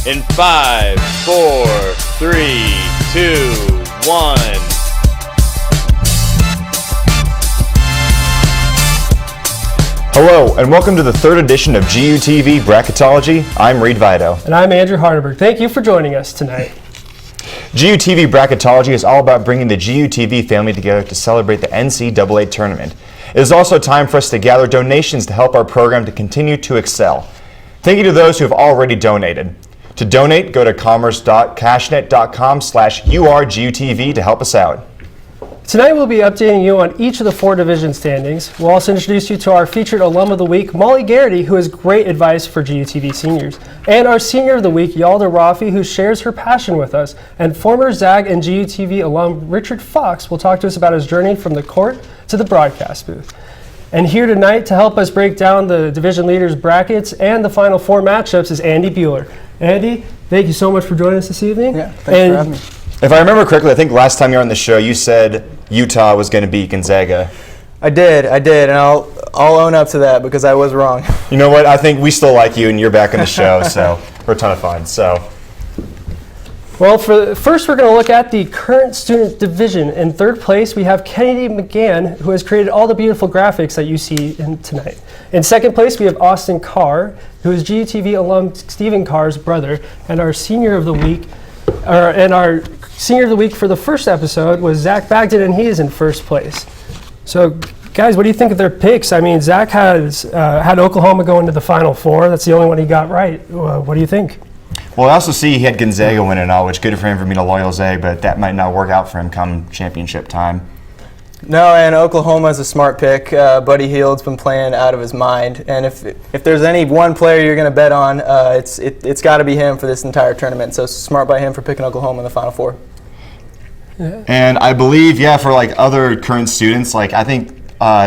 In 5, 4, 3, 2, 1. Hello, and welcome to the third edition of GUTV Bracketology. I'm Reed Vito. And I'm Andrew Hardenberg. Thank you for joining us tonight. GUTV Bracketology is all about bringing the GUTV family together to celebrate the NCAA tournament. It is also time for us to gather donations to help our program to continue to excel. Thank you to those who have already donated. To donate, go to commerce.cashnet.com/URGUTV to help us out. Tonight we'll be updating you on each of the 4 division standings. We'll also introduce you to our featured alum of the week, Molly Garrity, who has great advice for GUTV seniors, and our senior of the week, Yalda Rafi, who shares her passion with us, and former ZAG and GUTV alum Richard Fox will talk to us about his journey from the court to the broadcast booth. And here tonight to help us break down the division leaders' brackets and the Final Four matchups is Andy Buhler. Andy, thank you so much for joining us this evening. Yeah, thanks for having me. If I remember correctly, I think last time you were on the show, you said Utah was going to beat Gonzaga. I did, and I'll own up to that because I was wrong. You know what? I think we still like you, and you're back on the show, so we're a ton of fun. Well, first we're going to look at the current student division. In third place, we have Kennedy McGann, who has created all the beautiful graphics that you see tonight. In second place, we have Austin Carr, who is GUTV alum Stephen Carr's brother, and our senior of the week. Our senior of the week for the first episode was Zach Bagdon, and he is in first place. So, guys, what do you think of their picks? I mean, Zach has had Oklahoma go into the Final Four. That's the only one he got right. What do you think? Well, I also see he had Gonzaga winning and all, which good for him for being a loyal Zag, but that might not work out for him come championship time. No, and Oklahoma's a smart pick. Buddy Hield's been playing out of his mind, and if there's any one player you're going to bet on, it's got to be him for this entire tournament. So smart by him for picking Oklahoma in the Final Four. Yeah. And I believe, for like other current students, like I think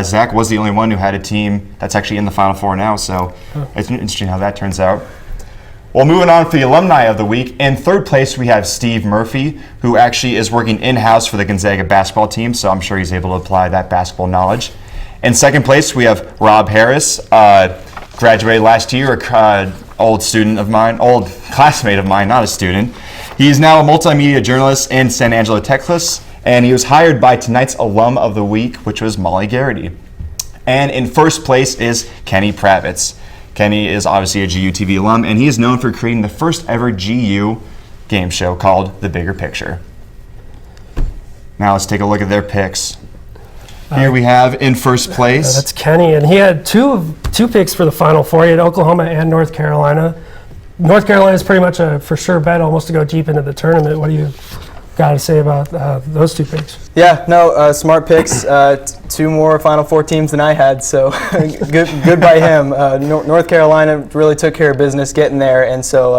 Zach was the only one who had a team that's actually in the Final Four now. So it's interesting how that turns out. Well, moving on for the alumni of the week. In third place, we have Steve Murphy, who actually is working in-house for the Gonzaga basketball team, so I'm sure he's able to apply that basketball knowledge. In second place, we have Rob Harris, graduated last year, old classmate of mine, not a student. He is now a multimedia journalist in San Angelo, Texas, and he was hired by tonight's alum of the week, which was Molly Garrity. And in first place is Kenny Pravitz. Kenny is obviously a GUTV alum, and he is known for creating the first ever GU game show called The Bigger Picture. Now let's take a look at their picks. Here we have in first place. That's Kenny, and he had two picks for the Final Four. He had Oklahoma and North Carolina. North Carolina is pretty much a for sure bet almost to go deep into the tournament. What do you got to say about those 2 picks? Yeah, no, smart picks. 2 more Final Four teams than I had, so good by him. North Carolina really took care of business getting there, and so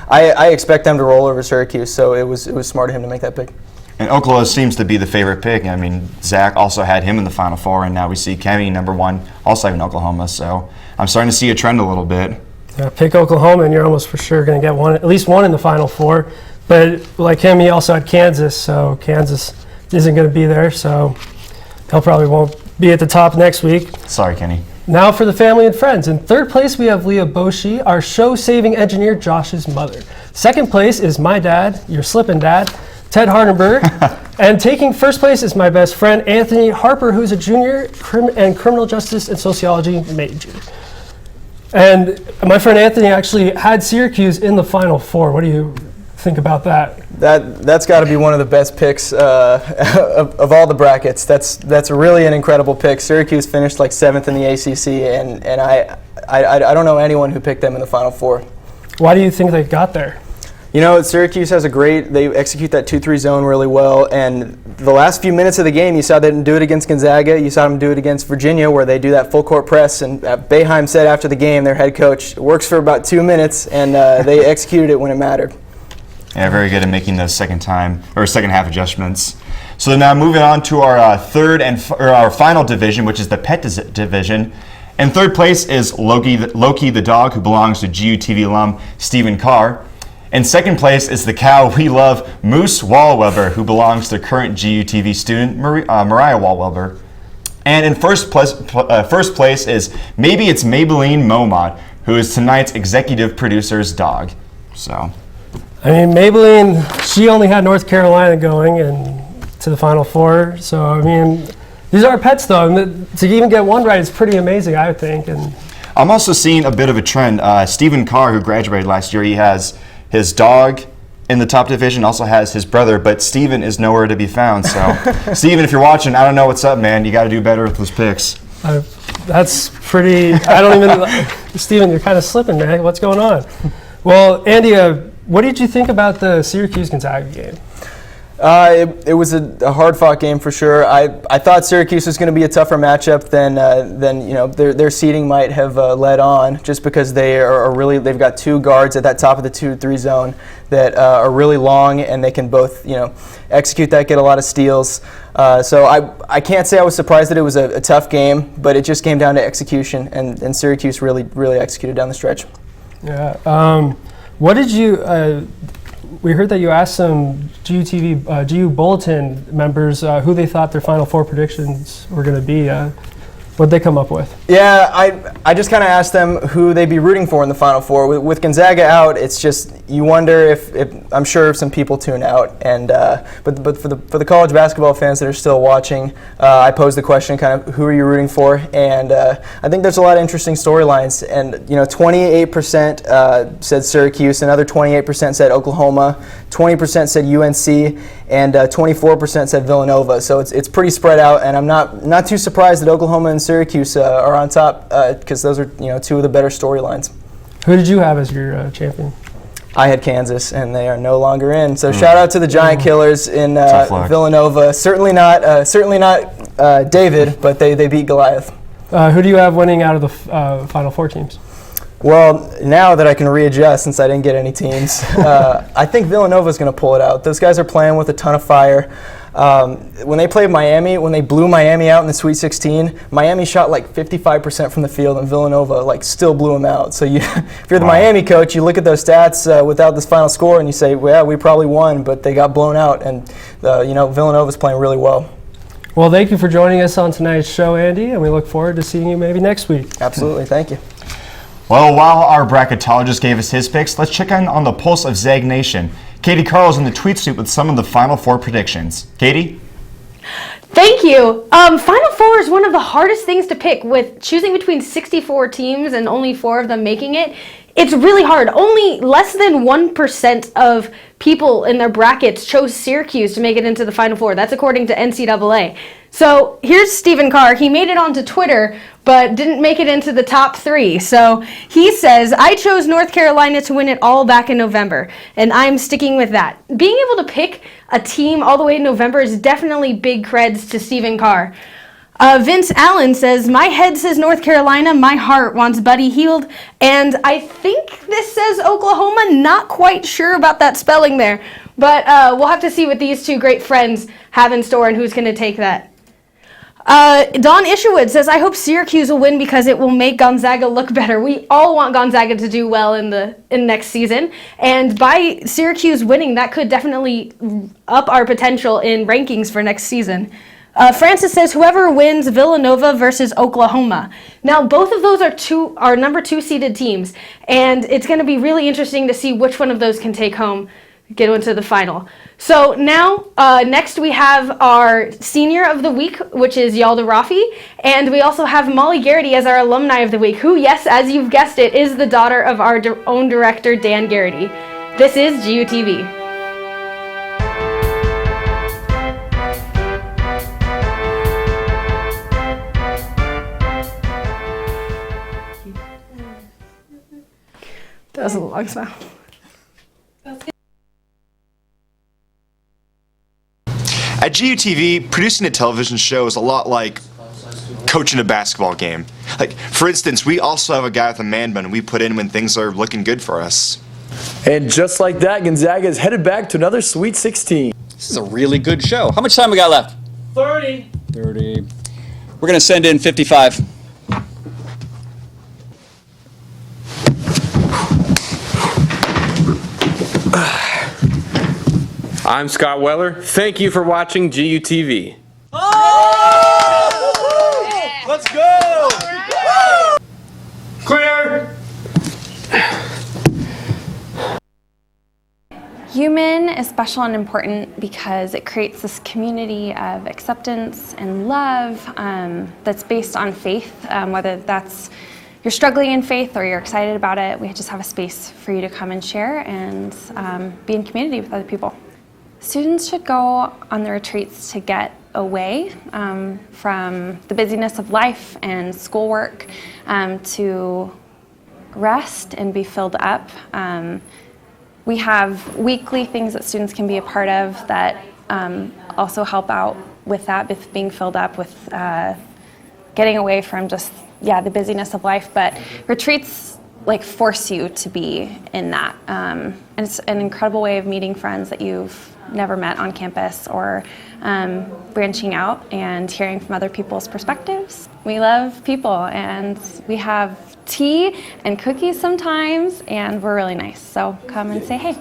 I expect them to roll over Syracuse. So it was smart of him to make that pick. And Oklahoma seems to be the favorite pick. I mean, Zach also had him in the Final Four, and now we see Kenny, number 1, also having Oklahoma. So I'm starting to see a trend a little bit. Yeah, pick Oklahoma, and you're almost for sure going to get at least one in the Final Four. But like him, he also had Kansas, so Kansas isn't going to be there. So he'll probably won't be at the top next week. Sorry, Kenny. Now for the family and friends. In third place, we have Leah Boshi, our show-saving engineer, Josh's mother. Second place is my dad, your slippin' dad, Ted Hardenberg. And taking first place is my best friend, Anthony Harper, who's a junior and criminal justice and sociology major. And my friend Anthony actually had Syracuse in the Final Four. What do you think about that? That's got to be one of the best picks of all the brackets. That's really an incredible pick. Syracuse finished like 7th in the ACC, and I don't know anyone who picked them in the Final Four. Why do you think they got there? You know, Syracuse has they execute that 2-3 zone really well, and the last few minutes of the game, you saw them do it against Gonzaga, you saw them do it against Virginia, where they do that full court press, and Boeheim said after the game, their head coach, it works for about 2 minutes, and they executed it when it mattered. Yeah, very good at making those second half adjustments. So now moving on to our our final division, which is the pet division. In third place is Loki the dog, who belongs to GUTV alum Stephen Carr. In second place is the cow we love, Moose Wallweber, who belongs to current GUTV student Mariah Wallweber. And in first place is Maybe It's Maybelline Momot, who is tonight's executive producer's dog. So. I mean, Maybelline, she only had North Carolina going and to the Final Four. So, I mean, these are pets, though. And to even get one right is pretty amazing, I would think. And I'm also seeing a bit of a trend. Stephen Carr, who graduated last year, he has his dog in the top division, also has his brother, but Steven is nowhere to be found. So, Steven, if you're watching, I don't know what's up, man. You got to do better with those picks. That's pretty. I don't even. Steven, you're kind of slipping, man. What's going on? Well, Andy, what did you think about the Syracuse-Gonzaga game? It was a hard-fought game for sure. I thought Syracuse was going to be a tougher matchup than their seeding might have led on, just because they've got two guards at that top of the 2-3 zone that are really long, and they can both execute that, get a lot of steals. So I can't say I was surprised that it was a tough game, but it just came down to execution, and Syracuse really executed down the stretch. Yeah. What did you? We heard that you asked some GU Bulletin members who they thought their Final Four predictions were going to be. What'd they come up with? Yeah, I just kind of asked them who they'd be rooting for in the Final Four. With Gonzaga out, it's just you wonder if I'm sure some people tune out. And but for the college basketball fans that are still watching, I posed the question kind of who are you rooting for? And I think there's a lot of interesting storylines. And 28% said Syracuse, another 28% said Oklahoma, 20% said UNC, and 24% said Villanova. So it's pretty spread out, and I'm not too surprised that Oklahoma and Syracuse are on top because those are two of the better storylines. Who did you have as your champion? I had Kansas, and they are no longer in. So shout out to the Giant Killers in Villanova. Certainly not David, but they beat Goliath. Who do you have winning out of the Final Four teams? Well, now that I can readjust since I didn't get any teams, I think Villanova's going to pull it out. Those guys are playing with a ton of fire. When they played Miami, when they blew Miami out in the Sweet 16, Miami shot like 55% from the field, and Villanova still blew them out. So if you're the Miami coach, you look at those stats without this final score, and you say, well, yeah, we probably won, but they got blown out, and Villanova's playing really well. Well, thank you for joining us on tonight's show, Andy, and we look forward to seeing you maybe next week. Absolutely, thank you. Well, while our bracketologist gave us his picks, let's check in on the pulse of Zag Nation. Katie Carl's in the tweet suite with some of the Final Four predictions. Katie? Thank you. Final Four is one of the hardest things to pick, with choosing between 64 teams and only 4 of them making it. It's really hard. Only less than 1% of people in their brackets chose Syracuse to make it into the Final Four. That's according to NCAA. So here's Stephen Carr. He made it onto Twitter, but didn't make it into the top 3. So he says, I chose North Carolina to win it all back in November, and I'm sticking with that. Being able to pick a team all the way in November is definitely big creds to Stephen Carr. Vince Allen says, my head says North Carolina, my heart wants Buddy Hield, and I think this says Oklahoma. Not quite sure about that spelling there, but we'll have to see what these two great friends have in store and who's going to take that. Don Isherwood says, I hope Syracuse will win because it will make Gonzaga look better. We all want Gonzaga to do well in next season, and by Syracuse winning, that could definitely up our potential in rankings for next season. Francis says, whoever wins Villanova versus Oklahoma. Now, both of those are number 2 seeded teams, and it's going to be really interesting to see which one of those can take home, get into the final. So now, next we have our Senior of the Week, which is Yalda Rafi, and we also have Molly Garrity as our Alumni of the Week, who, yes, as you've guessed it, is the daughter of our own director, Dan Garrity. This is GUTV. That was a long smile. At GUTV, producing a television show is a lot like coaching a basketball game. Like, for instance, we also have a guy with a man bun we put in when things are looking good for us. And just like that, Gonzaga is headed back to another Sweet 16. This is a really good show. How much time we got left? 30. We're going to send in 55. I'm Scott Weller. Thank you for watching GUTV. Oh! Let's go! Clear. Human is special and important because it creates this community of acceptance and love that's based on faith, whether that's you're struggling in faith or you're excited about it. We just have a space for you to come and share and be in community with other people. Students should go on the retreats to get away from the busyness of life and schoolwork, to rest and be filled up. We have weekly things that students can be a part of that also help out with that, with being filled up, with getting away from just, the busyness of life. But retreats force you to be in that. And it's an incredible way of meeting friends that you've never met on campus, or branching out and hearing from other people's perspectives. We love people, and we have tea and cookies sometimes, and we're really nice. So come and say hey.